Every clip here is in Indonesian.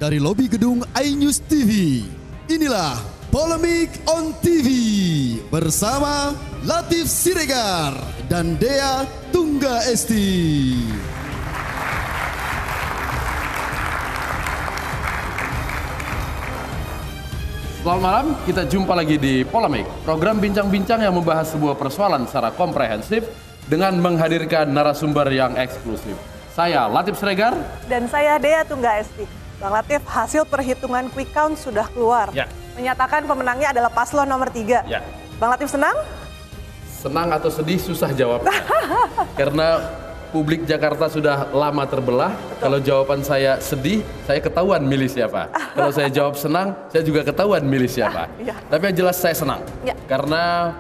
dari lobi gedung iNews TV. Inilah Polemik on TV bersama Latif Siregar dan Dea Tungga Esti. Selamat malam, kita jumpa lagi di Polemik, program bincang-bincang yang membahas sebuah persoalan secara komprehensif dengan menghadirkan narasumber yang eksklusif. Saya Latif Siregar. Dan saya Dea Tungga Esti. Bang Latif, hasil perhitungan quick count sudah keluar. Ya. Menyatakan pemenangnya adalah paslon nomor 3. Ya. Bang Latif senang? Senang atau sedih susah jawabnya. Karena publik Jakarta sudah lama terbelah. Kalau jawaban saya sedih, saya ketahuan milih siapa. Kalau saya jawab senang, saya juga ketahuan milih siapa. Ya. Tapi yang jelas saya senang. Ya. Karena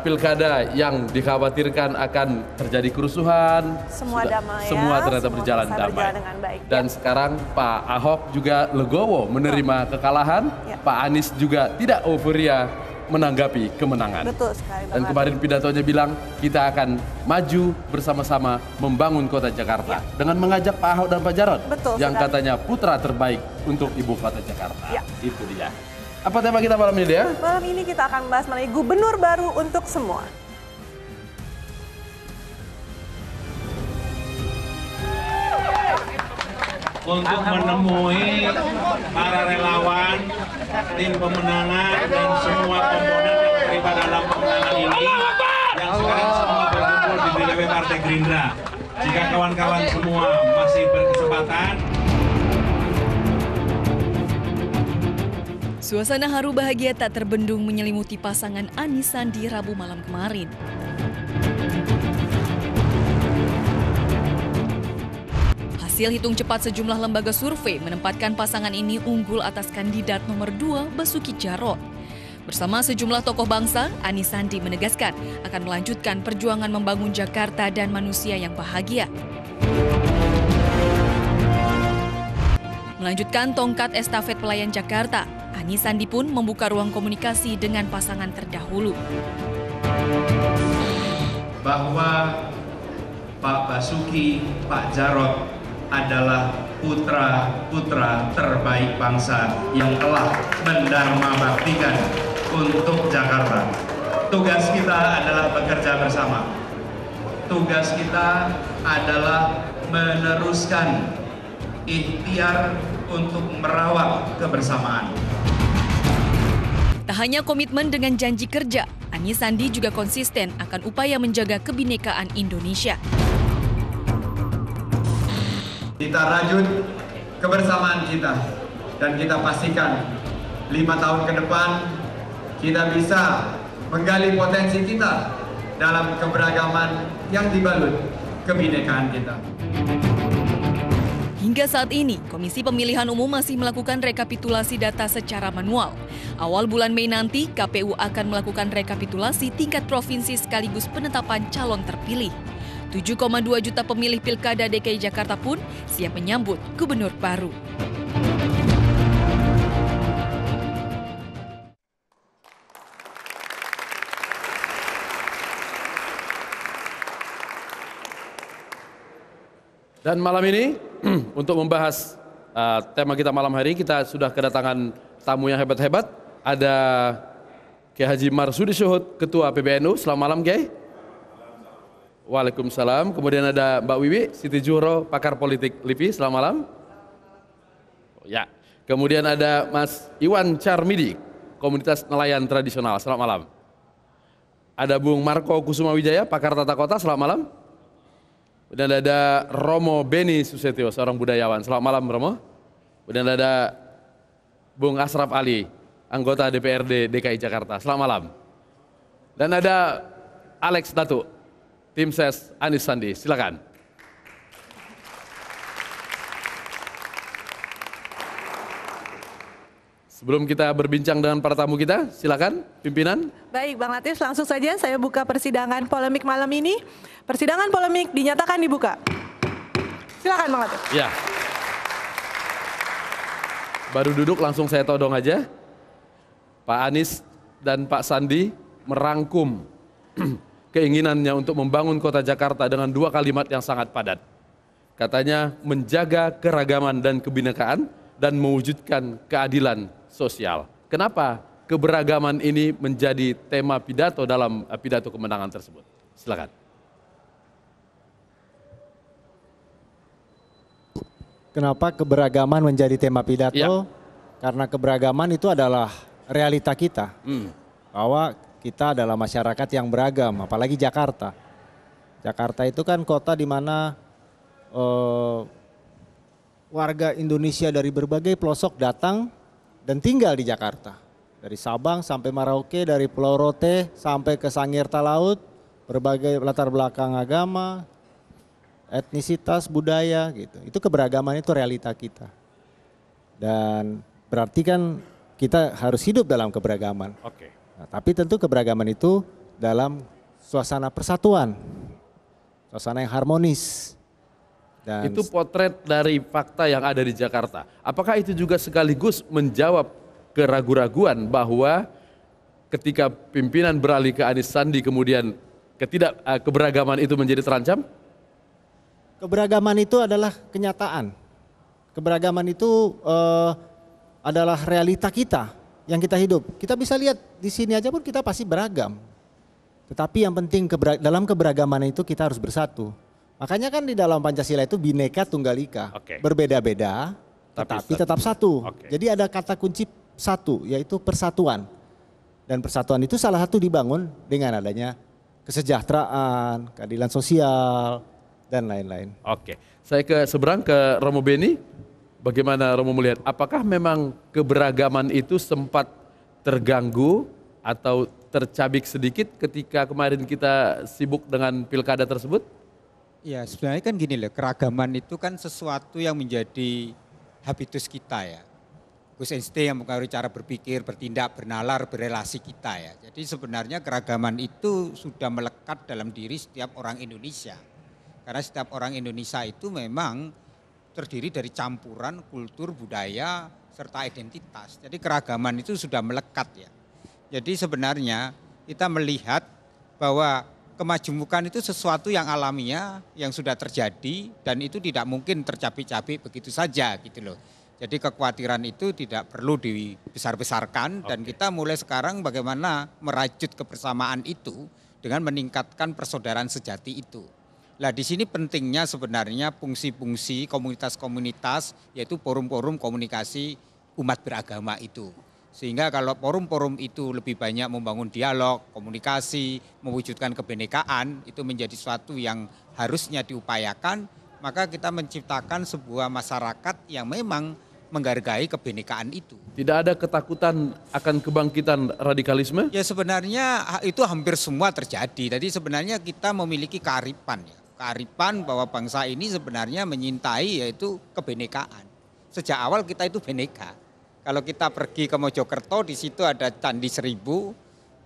pilkada yang dikhawatirkan akan terjadi kerusuhan, Semua damai ya. Semua ternyata Semua berjalan bisa damai. berjalan dengan baik. Dan sekarang Pak Ahok juga legowo menerima kekalahan. Ya. Pak Anies juga tidak euforia menanggapi kemenangan. Betul sekali. Dan kemarin pidatonya bilang kita akan maju bersama-sama membangun kota Jakarta dengan mengajak Pak Ahok dan Pak Jarod Betul yang sekali. katanya putra terbaik untuk ibu kota Jakarta. Ya. Itu dia. Apa tema kita malam ini, Dea? Malam ini kita akan membahas mengenai gubernur baru untuk semua. Untuk menemui para relawan, tim pemenangan, dan semua komponen yang terlibat dalam pemenangan ini yang sekarang semua berkumpul di DPP Partai Gerindra. Jika kawan-kawan semua masih berkesempatan, Suasana haru bahagia tak terbendung menyelimuti pasangan Anies Sandi Rabu malam kemarin. Hasil hitung cepat sejumlah lembaga survei menempatkan pasangan ini unggul atas kandidat nomor 2 Basuki Jarot. Bersama sejumlah tokoh bangsa, Anies Sandi menegaskan akan melanjutkan perjuangan membangun Jakarta dan manusia yang bahagia. Melanjutkan tongkat estafet pelayan Jakarta, Anies Sandi pun membuka ruang komunikasi dengan pasangan terdahulu. Bahwa Pak Basuki, Pak Jarot adalah putra-putra terbaik bangsa yang telah mendharma baktikan untuk Jakarta. Tugas kita adalah bekerja bersama. Tugas kita adalah meneruskan ikhtiar untuk merawat kebersamaan. Tak hanya komitmen dengan janji kerja, Anies Sandi juga konsisten akan upaya menjaga kebinekaan Indonesia. Kita rajut kebersamaan kita dan kita pastikan 5 tahun ke depan kita bisa menggali potensi kita dalam keberagaman yang dibalut kebinekaan kita. Hingga saat ini, Komisi Pemilihan Umum masih melakukan rekapitulasi data secara manual. Awal bulan Mei nanti, KPU akan melakukan rekapitulasi tingkat provinsi sekaligus penetapan calon terpilih. 7,2 juta pemilih Pilkada DKI Jakarta pun siap menyambut gubernur baru. Dan malam ini, untuk membahas tema kita malam hari, kita sudah kedatangan tamu yang hebat-hebat. Ada Kiai Haji Marsudi Syuhud, Ketua PBNU. Selamat malam, Kiai. Waalaikumsalam. Kemudian ada Mbak Wiwi Siti Juhro, pakar politik LIPI. Selamat malam. Ya. Kemudian ada Mas Iwan Charmidi, komunitas nelayan tradisional. Selamat malam. Ada Bung Marco Kusuma Wijaya, pakar tata kota. Selamat malam. Dan ada Romo Beni Susetio, seorang budayawan. Selamat malam, Romo. Dan ada Bung Ashraf Ali, anggota DPRD DKI Jakarta. Selamat malam. Dan ada Alex Datu, tim ses Anies Sandi. Silakan. Sebelum kita berbincang dengan para tamu kita, silakan pimpinan. Baik, Bang Latif, langsung saja saya buka persidangan polemik malam ini. Persidangan polemik dinyatakan dibuka. Silakan, Bang Latif. Ya. Baru duduk langsung saya todong aja. Pak Anies dan Pak Sandi merangkum keinginannya untuk membangun kota Jakarta dengan 2 kalimat yang sangat padat. Katanya menjaga keragaman dan kebinekaan dan mewujudkan keadilan sosial. Kenapa keberagaman ini menjadi tema pidato dalam pidato kemenangan tersebut? Silakan. Kenapa keberagaman menjadi tema pidato? Ya. Karena keberagaman itu adalah realita kita. Bahwa kita adalah masyarakat yang beragam, apalagi Jakarta. Jakarta itu kan kota di mana warga Indonesia dari berbagai pelosok datang dan tinggal di Jakarta. Dari Sabang sampai Merauke, dari Pulau Rote sampai ke Sangirta Laut, berbagai latar belakang agama, etnisitas, budaya gitu. Itu keberagaman, itu realita kita. Dan berarti kan kita harus hidup dalam keberagaman. Oke. Nah, tapi tentu keberagaman itu dalam suasana persatuan, suasana yang harmonis. Dan itu potret dari fakta yang ada di Jakarta. Apakah itu juga sekaligus menjawab keraguan-raguan bahwa ketika pimpinan beralih ke Anies Sandi kemudian keberagaman itu menjadi terancam? keberagaman itu adalah kenyataan. Keberagaman itu adalah realita kita yang kita hidup. Kita bisa lihat di sini aja pun kita pasti beragam. Tetapi yang penting dalam keberagaman itu kita harus bersatu. Makanya kan di dalam Pancasila itu Bhinneka Tunggal Ika. Berbeda-beda tetapi tetap satu. Jadi ada kata kunci satu, yaitu persatuan. Dan persatuan itu salah satu dibangun dengan adanya kesejahteraan, keadilan sosial, dan lain-lain. Oke, saya seberang ke Romo Beni. Bagaimana Romo melihat, apakah memang keberagaman itu sempat terganggu atau tercabik sedikit ketika kemarin kita sibuk dengan pilkada tersebut? Ya sebenarnya kan gini loh, keragaman itu kan sesuatu yang menjadi habitus kita ya. Gus Einstein yang mempengaruhi cara berpikir, bertindak, bernalar, berelasi kita ya. Jadi sebenarnya keragaman itu sudah melekat dalam diri setiap orang Indonesia. Karena setiap orang Indonesia itu memang terdiri dari campuran kultur, budaya, serta identitas. Jadi keragaman itu sudah melekat ya. Jadi sebenarnya kita melihat bahwa kemajemukan itu sesuatu yang alamiah, yang sudah terjadi dan itu tidak mungkin tercapik-capik begitu saja gitu loh. Jadi kekhawatiran itu tidak perlu dibesar-besarkan dan kita mulai sekarang bagaimana merajut kebersamaan itu dengan meningkatkan persaudaraan sejati itu. Nah di sini pentingnya sebenarnya fungsi-fungsi komunitas-komunitas yaitu forum-forum komunikasi umat beragama itu. Sehingga kalau forum-forum itu lebih banyak membangun dialog, komunikasi, mewujudkan kebenekaan itu menjadi sesuatu yang harusnya diupayakan, maka kita menciptakan sebuah masyarakat yang memang menghargai kebenekaan itu. Tidak ada ketakutan akan kebangkitan radikalisme? Ya sebenarnya itu hampir semua terjadi. Jadi sebenarnya kita memiliki kearifan ya. Kearifan bahwa bangsa ini sebenarnya menyintai yaitu kebenekaan. Sejak awal kita itu beneka. Kalau kita pergi ke Mojokerto di situ ada Candi Seribu.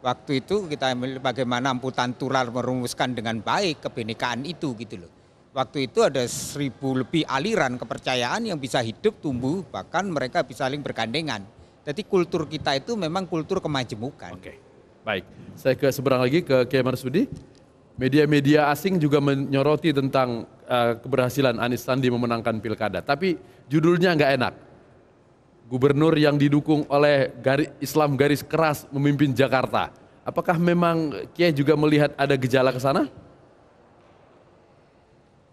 Waktu itu kita bagaimana amputan tular merumuskan dengan baik kebenekaan itu gitu loh. Waktu itu ada 1000 lebih aliran kepercayaan yang bisa hidup, tumbuh, bahkan mereka bisa saling bergandengan. Jadi kultur kita itu memang kultur kemajemukan. Oke, baik. Saya ke seberang lagi ke Kiai Marsudi. Media-media asing juga menyoroti tentang keberhasilan Anies Sandi memenangkan pilkada. Tapi judulnya nggak enak. Gubernur yang didukung oleh Islam garis keras memimpin Jakarta. Apakah memang Kiai juga melihat ada gejala ke sana?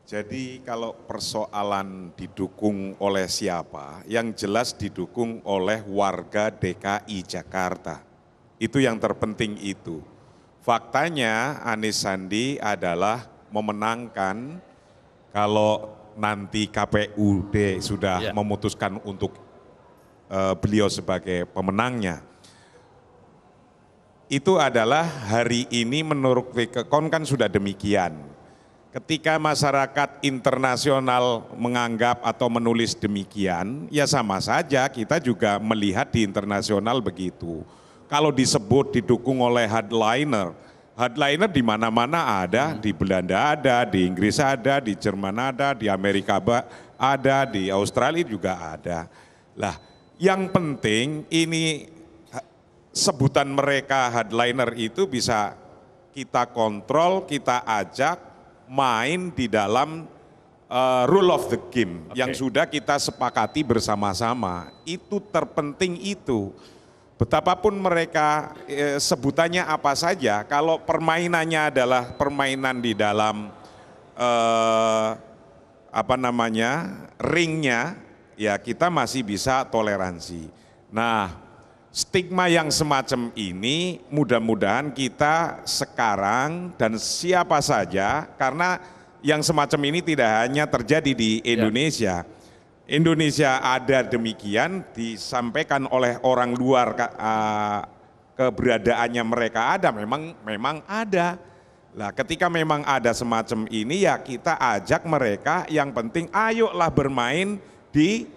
Jadi kalau persoalan didukung oleh siapa, yang jelas didukung oleh warga DKI Jakarta. Itu yang terpenting itu. Faktanya Anies Sandi adalah memenangkan kalau nanti KPUD sudah memutuskan untuk beliau sebagai pemenangnya. Itu adalah hari ini menurut Wikekon kan sudah demikian. Ketika masyarakat internasional menganggap atau menulis demikian, ya sama saja kita juga melihat di internasional begitu. Kalau disebut didukung oleh hardliner di mana-mana ada, di Belanda ada, di Inggris ada, di Jerman ada, di Amerika ada, di Australia juga ada. Lah, yang penting ini sebutan mereka hardliner itu bisa kita kontrol, kita ajak main di dalam rule of the game yang sudah kita sepakati bersama-sama. Itu terpenting itu. Betapapun mereka sebutannya apa saja, kalau permainannya adalah permainan di dalam ringnya, ya kita masih bisa toleransi. Nah, stigma yang semacam ini mudah-mudahan kita sekarang dan siapa saja, karena yang semacam ini tidak hanya terjadi di Indonesia. Indonesia ada demikian, disampaikan oleh orang luar keberadaannya mereka ada, memang ada. Nah, ketika memang ada semacam ini ya kita ajak mereka, yang penting ayolah bermain di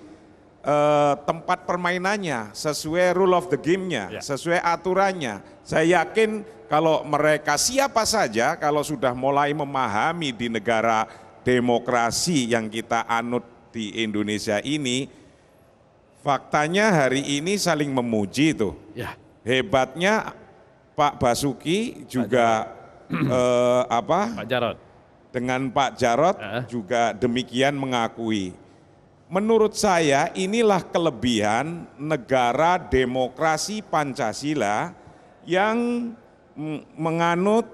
tempat permainannya, sesuai rule of the game-nya, sesuai aturannya. Saya yakin kalau mereka siapa saja, kalau sudah mulai memahami di negara demokrasi yang kita anut di Indonesia ini, faktanya hari ini saling memuji tuh. Hebatnya Pak Basuki juga Pak Jarod. Dengan Pak Jarod juga demikian mengakui. Menurut saya inilah kelebihan negara demokrasi Pancasila yang menganut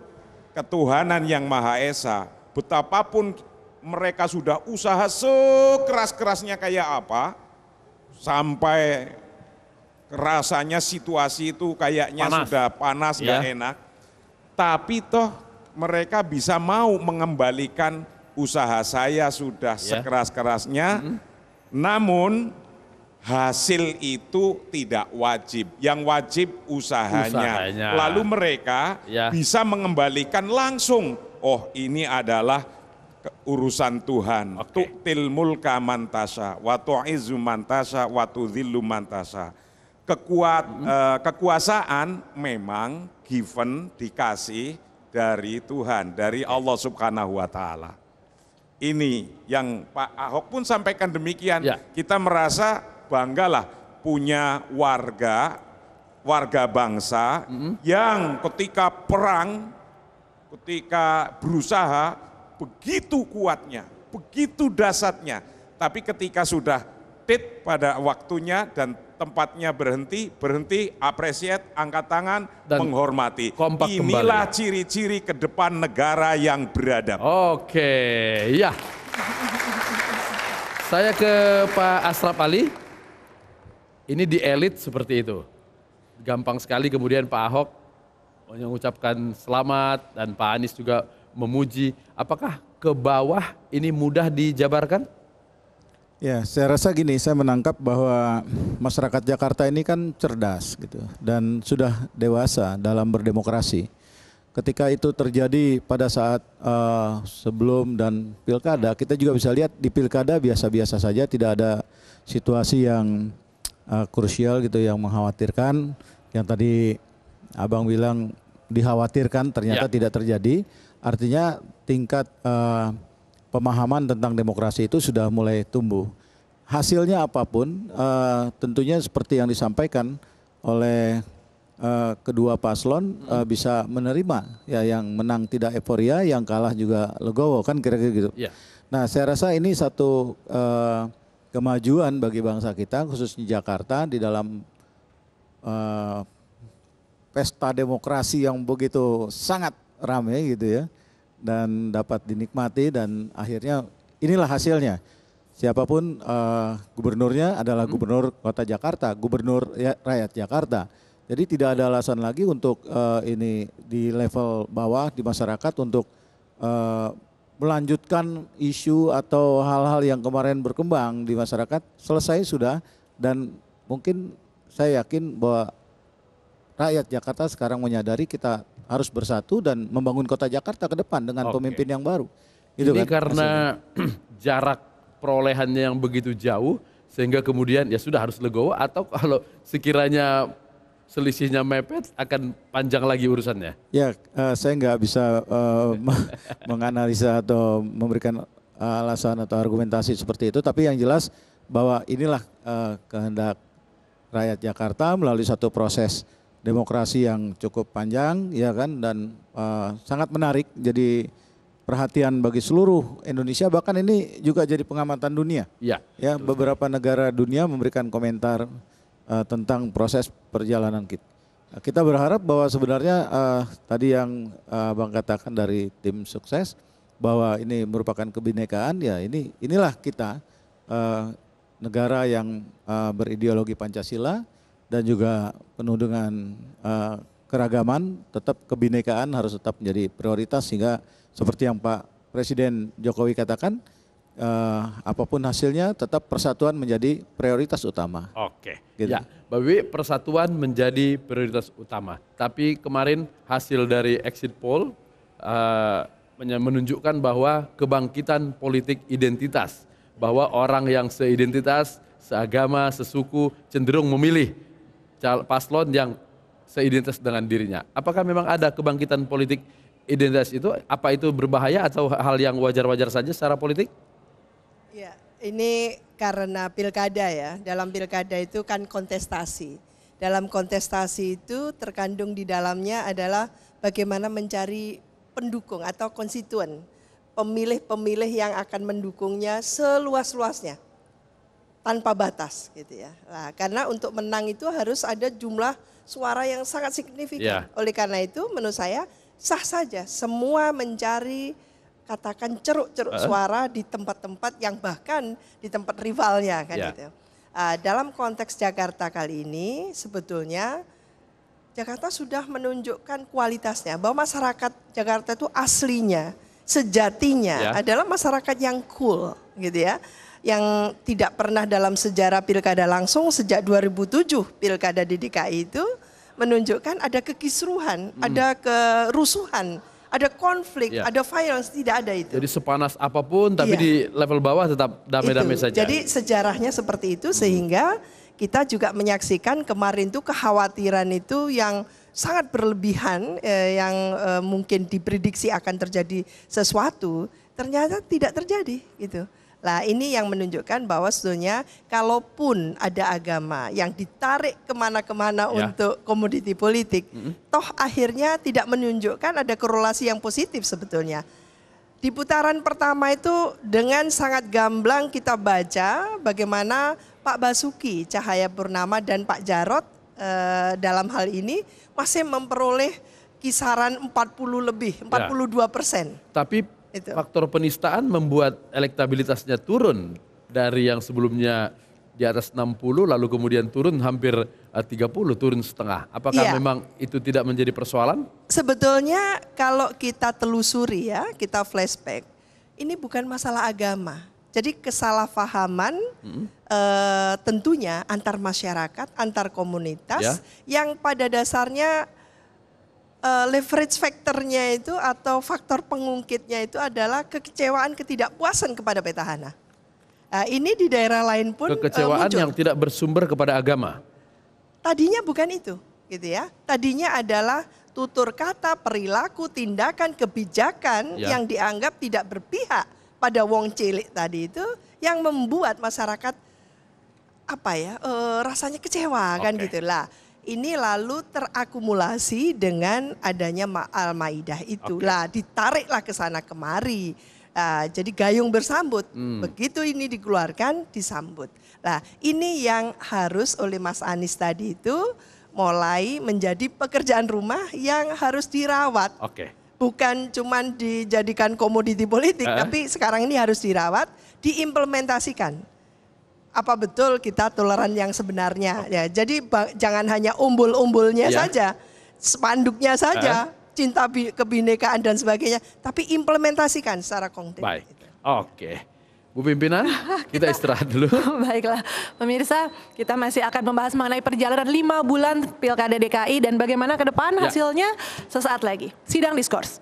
ketuhanan yang Maha Esa. Betapapun mereka sudah usaha sekeras-kerasnya kayak apa, sampai rasanya situasi itu kayaknya sudah panas, gak enak. Tapi toh mereka bisa mau mengembalikan usaha saya sudah sekeras-kerasnya, namun hasil itu tidak wajib, yang wajib usahanya. Lalu mereka bisa mengembalikan langsung, oh ini adalah urusan Tuhan. Tu'til mulka man tasya wa tu'izzu man tasya wa tudhillu man tasya. Kekuasaan memang given, dikasih dari Tuhan, dari Allah Subhanahu wa taala. Ini yang Pak Ahok pun sampaikan demikian. Kita merasa banggalah punya warga bangsa yang ketika perang, ketika berusaha begitu kuatnya, begitu dahsyatnya, tapi ketika sudah pada waktunya dan tempatnya berhenti, appreciate, angkat tangan, dan menghormati. Inilah ciri-ciri ke depan negara yang beradab. Ya. Saya ke Pak Ashraf Ali. Ini di elit seperti itu. Gampang sekali kemudian Pak Ahok mengucapkan selamat dan Pak Anies juga memuji. Apakah ke bawah ini mudah dijabarkan? Ya, saya rasa gini, saya menangkap bahwa masyarakat Jakarta ini kan cerdas gitu dan sudah dewasa dalam berdemokrasi. Ketika itu terjadi pada saat sebelum dan pilkada, kita juga bisa lihat di pilkada biasa-biasa saja, tidak ada situasi yang krusial gitu yang mengkhawatirkan. Yang tadi Abang bilang dikhawatirkan, ternyata tidak terjadi. Artinya tingkat pemahaman tentang demokrasi itu sudah mulai tumbuh. Hasilnya apapun, tentunya seperti yang disampaikan oleh kedua paslon bisa menerima. Ya, yang menang tidak euforia, yang kalah juga legowo, kan kira-kira gitu. Nah, saya rasa ini satu kemajuan bagi bangsa kita, khususnya Jakarta di dalam pesta demokrasi yang begitu sangat ramai gitu ya, dan dapat dinikmati, dan akhirnya inilah hasilnya. Siapapun gubernurnya adalah gubernur kota Jakarta, gubernur rakyat Jakarta. Jadi tidak ada alasan lagi untuk ini di level bawah di masyarakat untuk melanjutkan isu atau hal-hal yang kemarin berkembang di masyarakat. Selesai sudah, dan mungkin saya yakin bahwa rakyat Jakarta sekarang menyadari kita harus bersatu dan membangun kota Jakarta ke depan dengan pemimpin yang baru. Gitu ini kan, karena jarak perolehannya yang begitu jauh, sehingga kemudian ya sudah harus legowo, atau kalau sekiranya selisihnya mepet akan panjang lagi urusannya? Ya, saya nggak bisa menganalisa atau memberikan alasan atau argumentasi seperti itu, tapi yang jelas bahwa inilah kehendak rakyat Jakarta melalui satu proses demokrasi yang cukup panjang, ya kan, dan sangat menarik. Jadi perhatian bagi seluruh Indonesia, bahkan ini juga jadi pengamatan dunia. Iya. Ya, beberapa negara dunia memberikan komentar tentang proses perjalanan kita. Kita berharap bahwa sebenarnya tadi yang Bang katakan dari tim sukses bahwa ini merupakan kebinekaan, ya inilah kita negara yang berideologi Pancasila dan juga penuh dengan keragaman, tetap kebinekaan harus tetap menjadi prioritas sehingga seperti yang Pak Presiden Jokowi katakan, apapun hasilnya tetap persatuan menjadi prioritas utama. Oke, Gitu. ya Mbak Wiwi, persatuan menjadi prioritas utama. Tapi kemarin hasil dari exit poll menunjukkan bahwa kebangkitan politik identitas, bahwa orang yang seidentitas, seagama, sesuku cenderung memilih paslon yang seidentitas dengan dirinya. Apakah memang ada kebangkitan politik identitas itu? Apa itu berbahaya atau hal yang wajar-wajar saja secara politik? Ya, ini karena pilkada ya. Dalam pilkada itu kan kontestasi. Dalam kontestasi itu terkandung di dalamnya adalah bagaimana mencari pendukung atau konstituen. Pemilih-pemilih yang akan mendukungnya seluas-luasnya. Tanpa batas gitu ya. Nah, karena untuk menang itu harus ada jumlah suara yang sangat signifikan. Oleh karena itu menurut saya sah saja semua mencari katakan ceruk-ceruk suara di tempat-tempat yang bahkan di tempat rivalnya kan gitu. Dalam konteks Jakarta kali ini sebetulnya Jakarta sudah menunjukkan kualitasnya bahwa masyarakat Jakarta itu aslinya, sejatinya adalah masyarakat yang cool gitu ya. Yang tidak pernah dalam sejarah pilkada langsung sejak 2007 pilkada di DKI itu menunjukkan ada kekisruhan, ada kerusuhan, ada konflik, ada violence, tidak ada itu. Jadi sepanas apapun tapi di level bawah tetap damai-damai saja. Jadi sejarahnya seperti itu sehingga kita juga menyaksikan kemarin itu kekhawatiran itu yang sangat berlebihan yang mungkin diprediksi akan terjadi sesuatu, ternyata tidak terjadi gitu. Nah ini yang menunjukkan bahwa sebetulnya kalaupun ada agama yang ditarik kemana-kemana untuk komoditi politik, toh akhirnya tidak menunjukkan ada korelasi yang positif sebetulnya. Di putaran pertama itu dengan sangat gamblang kita baca bagaimana Pak Basuki Cahayapurnama dan Pak Jarod dalam hal ini masih memperoleh kisaran 40 lebih, 42%. Tapi faktor penistaan membuat elektabilitasnya turun dari yang sebelumnya di atas 60 lalu kemudian turun hampir 30, turun setengah. Apakah memang itu tidak menjadi persoalan? Sebetulnya kalau kita telusuri ya, kita flashback, ini bukan masalah agama. Jadi kesalahpahaman tentunya antar masyarakat, antar komunitas yang pada dasarnya leverage factornya itu atau faktor pengungkitnya itu adalah kekecewaan, ketidakpuasan kepada petahana. Nah, ini di daerah lain pun kekecewaan yang tidak bersumber kepada agama. Tadinya bukan itu, gitu ya. Tadinya adalah tutur kata, perilaku, tindakan, kebijakan yang dianggap tidak berpihak pada wong cilik tadi itu yang membuat masyarakat rasanya kecewa kan gitulah. Ini lalu terakumulasi dengan adanya Al-Maidah itulah ditariklah ke sana kemari. Jadi gayung bersambut. Begitu ini dikeluarkan disambut. Nah, ini yang harus oleh Mas Anies tadi itu mulai menjadi pekerjaan rumah yang harus dirawat. Bukan cuman dijadikan komoditi politik, tapi sekarang ini harus dirawat, diimplementasikan. Apa betul kita toleran yang sebenarnya ya. Jadi jangan hanya umbul-umbulnya saja, spanduknya saja, cinta kebinekaan dan sebagainya, tapi implementasikan secara konkret. Baik. Oke. Bu Pimpinan, kita istirahat dulu. Baiklah, pemirsa, kita masih akan membahas mengenai perjalanan 5 bulan Pilkada DKI dan bagaimana ke depan hasilnya sesaat lagi. Sidang Diskurs.